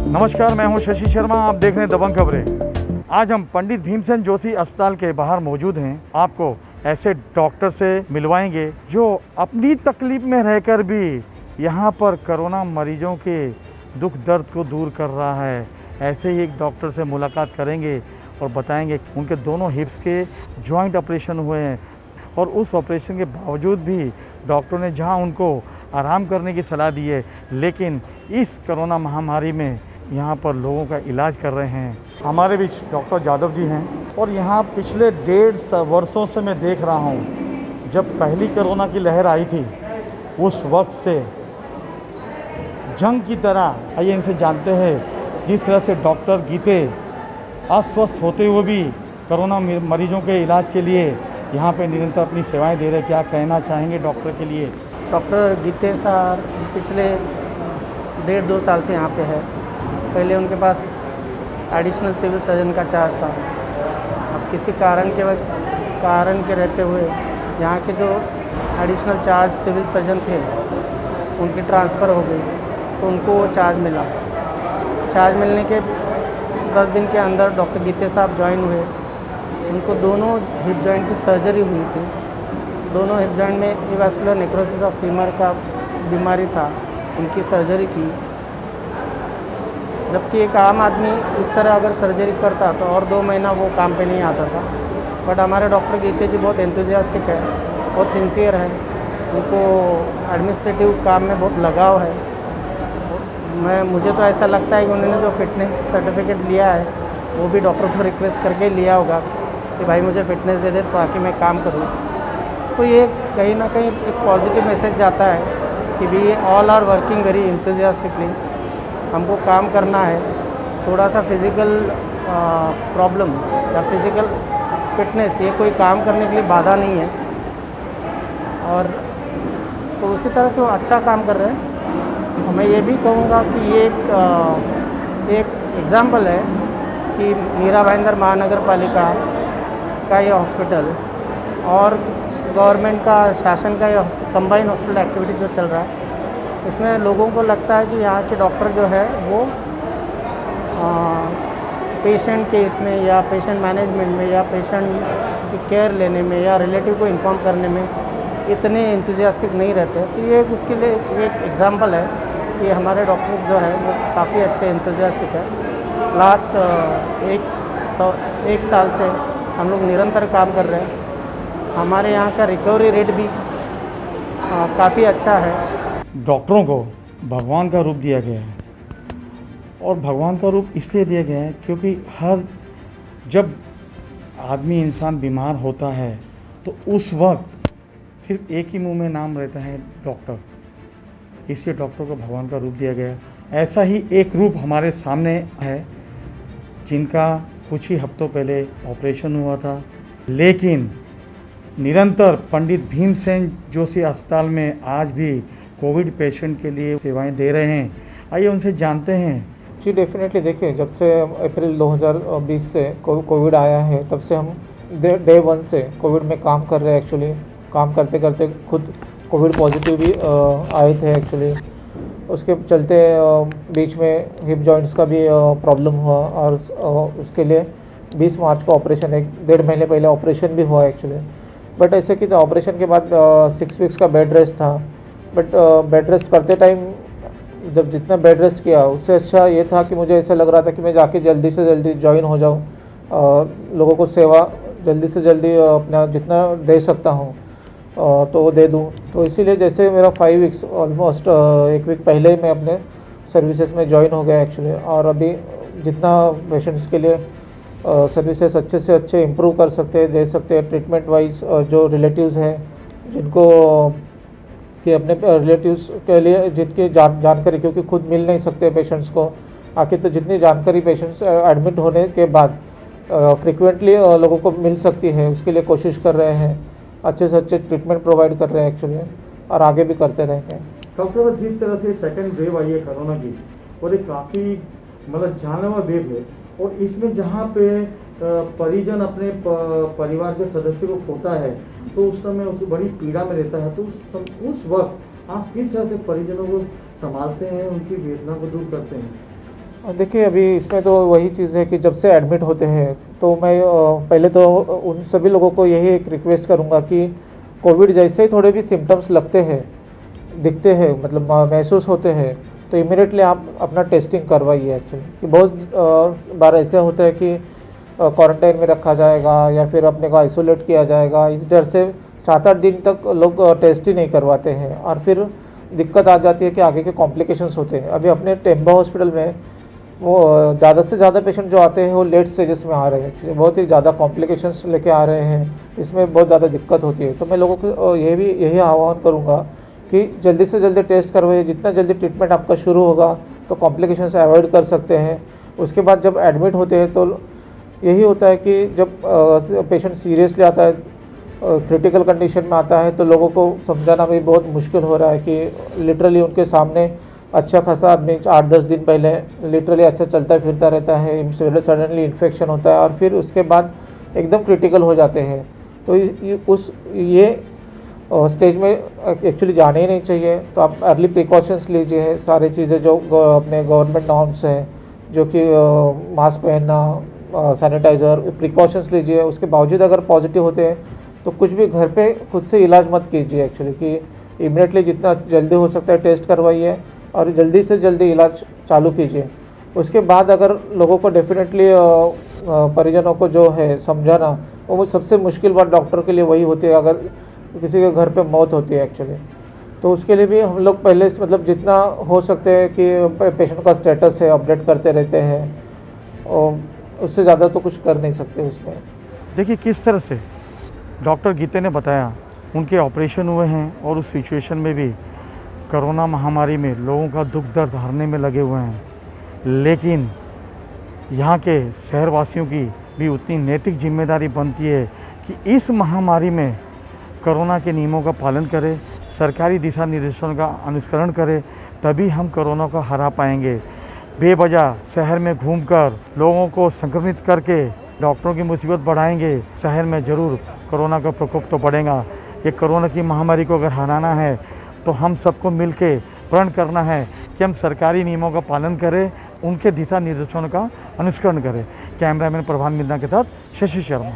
नमस्कार, मैं हूं शशि शर्मा। आप देख रहे हैं दबंग खबरें। आज हम पंडित भीमसेन जोशी अस्पताल के बाहर मौजूद हैं। आपको ऐसे डॉक्टर से मिलवाएंगे जो अपनी तकलीफ में रहकर भी यहां पर कोरोना मरीजों के दुख दर्द को दूर कर रहा है। ऐसे ही एक डॉक्टर से मुलाकात करेंगे और बताएंगे उनके दोनों हिप्स के जॉइंट ऑपरेशन हुए हैं और उस ऑपरेशन के बावजूद भी डॉक्टर ने जहां उनको आराम करने की सलाह दी है, लेकिन इस कोरोना महामारी में यहाँ पर लोगों का इलाज कर रहे हैं। हमारे बीच डॉक्टर जादव जी हैं और यहाँ पिछले 1.5 वर्षों से मैं देख रहा हूँ, जब पहली कोरोना की लहर आई थी उस वक्त से जंग की तरह। आइए इनसे जानते हैं जिस तरह से डॉक्टर गीते अस्वस्थ होते हुए भी कोरोना मरीजों के इलाज के लिए यहाँ पे निरंतर अपनी सेवाएं दे रहे हैं। क्या कहना चाहेंगे डॉक्टर के लिए? डॉक्टर गीते सर पिछले 1.5-2 साल से यहाँ पे है। पहले उनके पास एडिशनल सिविल सर्जन का चार्ज था। अब किसी कारण के रहते हुए यहाँ के जो एडिशनल चार्ज सिविल सर्जन थे उनकी ट्रांसफ़र हो गई, तो उनको वो चार्ज मिला। चार्ज मिलने के 10 दिन के अंदर डॉक्टर गीते साहब ज्वाइन हुए। उनको दोनों हिप जॉइंट की सर्जरी हुई थी। दोनों हिप जॉइंट में इवास्कुलर नेक्रोसिस ऑफ फीमर का बीमारी था, उनकी सर्जरी की। जबकि एक आम आदमी इस तरह अगर सर्जरी करता तो और 2 महीना वो काम पे नहीं आता था। बट हमारे डॉक्टर गीते जी बहुत एंथुसियास्टिक है, बहुत सिंसियर है। उनको एडमिनिस्ट्रेटिव काम में बहुत लगाव है। मुझे तो ऐसा लगता है कि उन्होंने जो फिटनेस सर्टिफिकेट लिया है वो भी डॉक्टर को रिक्वेस्ट करके लिया होगा कि भाई मुझे फिटनेस दे दे ताकि मैं काम करूँ। तो ये कहीं ना कहीं एक पॉजिटिव मैसेज जाता है कि we all are working very enthusiastically. हमको काम करना है। थोड़ा सा फिज़िकल प्रॉब्लम या फिज़िकल फिटनेस ये कोई काम करने के लिए बाधा नहीं है, और तो उसी तरह से वो अच्छा काम कर रहे हैं। और मैं ये भी कहूँगा कि ये एक एग्ज़ाम्पल है कि मीरा भाईंदर महानगर पालिका का ये हॉस्पिटल और गवर्नमेंट का, शासन का ये कंबाइन हॉस्पिटल एक्टिविटी जो चल रहा है, इसमें लोगों को लगता है कि यहाँ के डॉक्टर जो है वो पेशेंट केस में या पेशेंट मैनेजमेंट में या पेशेंट की केयर लेने में या रिलेटिव को इन्फॉर्म करने में इतने इंथुजियास्टिक नहीं रहते। तो ये उसके लिए एक एग्जांपल है कि हमारे डॉक्टर्स जो है वो काफ़ी अच्छे इंथुजियास्टिक है। लास्ट एक साल से हम लोग निरंतर काम कर रहे हैं। हमारे यहाँ का रिकवरी रेट भी काफ़ी अच्छा है। डॉक्टरों को भगवान का रूप दिया गया है, और भगवान का रूप इसलिए दिया गया है क्योंकि जब आदमी इंसान बीमार होता है तो उस वक्त सिर्फ एक ही मुंह में नाम रहता है डॉक्टर, इसलिए डॉक्टर को भगवान का रूप दिया गया है। ऐसा ही एक रूप हमारे सामने है जिनका कुछ ही हफ्तों पहले ऑपरेशन हुआ था, लेकिन निरंतर पंडित भीमसेन जोशी अस्पताल में आज भी कोविड पेशेंट के लिए सेवाएं दे रहे हैं। आइए उनसे जानते हैं। जी डेफिनेटली, देखिए जब से अप्रैल 2020 से कोविड आया है तब से हम डे 1 से कोविड में काम कर रहे हैं। एक्चुअली काम करते करते खुद कोविड पॉजिटिव भी आए थे एक्चुअली। उसके चलते बीच में हिप जॉइंट्स का भी प्रॉब्लम हुआ, और उसके लिए 20 मार्च को ऑपरेशन, 1.5 महीने पहले ऑपरेशन भी हुआ एक्चुअली। बट ऐसे कि ऑपरेशन के बाद 6 वीक्स का बेड रेस्ट था। बट बेड रेस्ट करते टाइम जब जितना बेड रेस्ट किया उससे अच्छा ये था कि मुझे ऐसा लग रहा था कि मैं जाके जल्दी से जल्दी ज्वाइन हो जाऊँ, लोगों को सेवा जल्दी से जल्दी अपना जितना दे सकता हूँ तो वो दे दूँ। तो इसीलिए जैसे मेरा 5 वीक्स ऑलमोस्ट 1 वीक पहले ही मैं अपने सर्विसेज में ज्वाइन हो गया एक्चुअली। और अभी जितना पेशेंट्स के लिए सर्विसेज अच्छे से अच्छे इम्प्रूव कर सकते हैं, दे सकते हैं ट्रीटमेंट वाइज। जो रिलेटिव्स हैं जिनको कि अपने रिलेटिव्स के लिए जिनकी जानकारी, क्योंकि खुद मिल नहीं सकते पेशेंट्स को आके, तो जितनी जानकारी पेशेंट्स एडमिट होने के बाद फ्रिक्वेंटली लोगों को मिल सकती है उसके लिए कोशिश कर रहे हैं। अच्छे से अच्छे ट्रीटमेंट प्रोवाइड कर रहे हैं एक्चुअली, और आगे भी करते रहेंगे। डॉक्टर, जिस तरह से सेकेंड वेव आई है कोरोना की, और ये काफ़ी मतलब जानलेवा वेव है, और इसमें जहाँ पे परिजन अपने परिवार के सदस्य को खोता है तो उस समय उसको बड़ी पीड़ा में रहता है। तो उस वक्त आप किस तरह से परिजनों को संभालते हैं, उनकी वेदना को दूर करते हैं? देखिए अभी इसमें तो वही चीज़ है कि जब से एडमिट होते हैं तो मैं पहले तो उन सभी लोगों को यही एक रिक्वेस्ट करूंगा कि कोविड जैसे ही थोड़े भी सिम्टम्स लगते हैं, दिखते हैं, मतलब महसूस होते हैं, तो इमीडिएटली आप अपना टेस्टिंग करवाइए एक्चुअली। कि बहुत बार ऐसा होता है कि क्वारंटाइन में रखा जाएगा या फिर अपने को आइसोलेट किया जाएगा, इस डर से 7-8 दिन तक लोग टेस्ट ही नहीं करवाते हैं और फिर दिक्कत आ जाती है कि आगे के कॉम्प्लिकेशंस होते हैं। अभी अपने टेम्बा हॉस्पिटल में वो ज़्यादा से ज़्यादा पेशेंट जो आते हैं वो लेट स्टेजेस में आ रहे हैं, एक्चुअली बहुत ही ज़्यादा कॉम्प्लिकेशंस लेके आ रहे हैं, इसमें बहुत ज़्यादा दिक्कत होती है। तो मैं लोगों को यही आह्वान करूँगा कि जल्दी से जल्दी टेस्ट करवाइए, जितना जल्दी ट्रीटमेंट आपका शुरू होगा तो कॉम्प्लिकेशंस अवॉइड कर सकते हैं। उसके बाद जब एडमिट होते हैं तो यही होता है कि जब पेशेंट सीरियसली आता है, क्रिटिकल कंडीशन में आता है, तो लोगों को समझाना भी बहुत मुश्किल हो रहा है कि लिटरली उनके सामने अच्छा खासा आदमी 8-10 दिन पहले लिटरली अच्छा चलता फिरता रहता है, सडनली इन्फेक्शन होता है और फिर उसके बाद एकदम क्रिटिकल हो जाते हैं। तो ये स्टेज में एक्चुअली जाने ही नहीं चाहिए। तो आप अर्ली प्रिकॉशंस लीजिए, सारी चीज़ें जो अपने गवर्नमेंट नॉर्म्स हैं, जो कि मास्क पहनना, सैनिटाइज़र, प्रिकॉशंस लीजिए। उसके बावजूद अगर पॉजिटिव होते हैं तो कुछ भी घर पे खुद से इलाज मत कीजिए एक्चुअली, कि इमीडिएटली जितना जल्दी हो सकता है टेस्ट करवाइए और जल्दी से जल्दी इलाज चालू कीजिए। उसके बाद अगर लोगों को डेफिनेटली परिजनों को जो है समझाना, वो सबसे मुश्किल बात डॉक्टर के लिए वही होती है अगर किसी के घर पे मौत होती है एक्चुअली। तो उसके लिए भी हम लोग पहले से मतलब जितना हो सकते हैं कि पेशेंट का स्टेटस है अपडेट करते रहते हैं, और उससे ज़्यादा तो कुछ कर नहीं सकते उसमें। देखिए किस तरह से डॉक्टर गीते ने बताया, उनके ऑपरेशन हुए हैं और उस सिचुएशन में भी कोरोना महामारी में लोगों का दुख दर्द हरने में लगे हुए हैं, लेकिन यहाँ के शहरवासियों की भी उतनी नैतिक जिम्मेदारी बनती है कि इस महामारी में कोरोना के नियमों का पालन करें, सरकारी दिशा निर्देशों का अनुसरण करें, तभी हम कोरोना को हरा पाएंगे। बेवजह शहर में घूमकर लोगों को संक्रमित करके डॉक्टरों की मुसीबत बढ़ाएंगे, शहर में ज़रूर कोरोना का प्रकोप तो बढ़ेगा। ये कोरोना की महामारी को अगर हराना है तो हम सबको मिलके प्रण करना है कि हम सरकारी नियमों का पालन करें, उनके दिशा निर्देशों का अनुसरण करें। कैमरामैन प्रभान मिंदा के साथ शशि शर्मा।